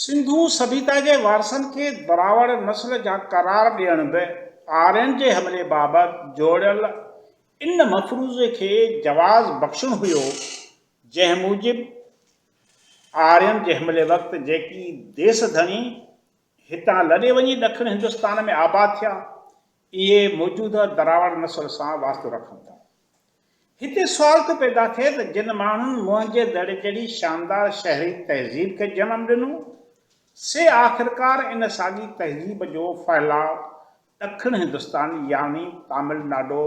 सिंधू सभ्यता के वारसनि खे दरावड़ नस्ल जा करार ॾियण बि आर्यन जे हमले बाबति जोड़ियल इन मफ़रूज़े खे जवाज़ बख़्शणु हुयो, जंहिं मूजिबि आर्यन जे हमले वक़्तु जेकी देस धणी हितां लॾे वञी ॾखिण हिंदुस्तान में आबाद थिया, इहे मौजूदा दरावड़ नस्ल सां वास्तो रखनि था। हिते सुवाल थो पैदा थिए त जिन माण्हुनि मुंहिंजे दड़े जहिड़ी शानदार शहरी तहज़ीब खे जनम ॾिनो, से आख़िरकार इन साॻी तहज़ीब जो फहिलाउ ॾखिण हिंदुस्तान यानी तमिलनाडु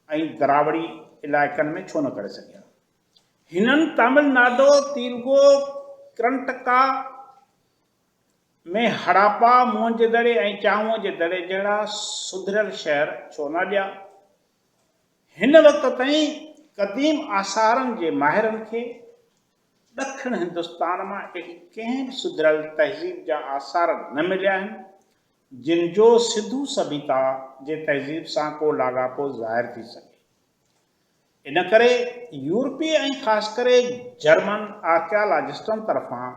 ऐं दरावड़ी इलाइक़नि में छो न करे सघिया। हिननि तमिलनाडु, तेलुगु, कर्नाटका में हड़प्पा, मोहनजोदड़ो ऐं चांगो जे दड़े जहिड़ा सुधरियल शहर छो न ॾिया। हिन वक़्त ताईं क़दीम आसारनि जे माहिरनि खे ॾखिण हिंदुस्तान मां अहिड़ी कंहिं बि सुधरियल तहज़ीब जा आसार न मिलिया आहिनि जिन जो सिंधू सभ्यता जे तहज़ीब सां को लाॻापो ज़ाहिर थी सघे। इन करे यूरोपी ऐं ख़ासि करे जर्मन आर्कियालॉजिस्टनि तरफ़ां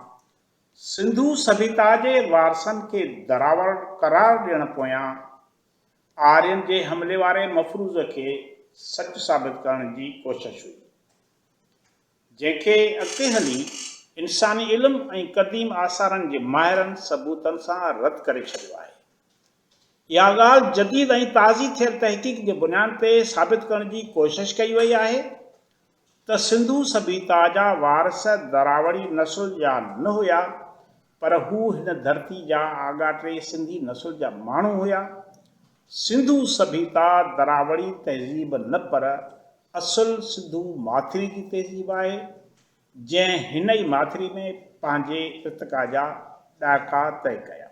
सिंधू सभ्यता जे वारसनि खे दरावड़ करार ॾियण पोयां आर्यन जे हमले वारे मफ़रूज़ खे सच साबित करण जी कोशिश हुई, जंहिंखे अॻिते हली इंसानी इल्म ऐं क़दीम आसारनि जे माहिरनि सबूतनि सां रद्द करे छॾियो आहे। इहा ॻाल्हि जदीद ऐं ताज़ी थियल तहक़ीक़ जे बुनियाद ते साबित करण जी कोशिश कई वई आहे त सिंधू सभ्यता जा वारस दरावड़ी नस्ल जा न हुया, पर हू हिन धरती जा आॻाटे सिंधी नस्ल जा माण्हू हुया। सिंधू सभ्यता दरावड़ी तहज़ीब न, पर असुल सिंधू माथिरी जी तहज़ीब आहे, जंहिं हिन ई माथिरी में पंहिंजे इर्तिक़ा जा ॾाका तय कया।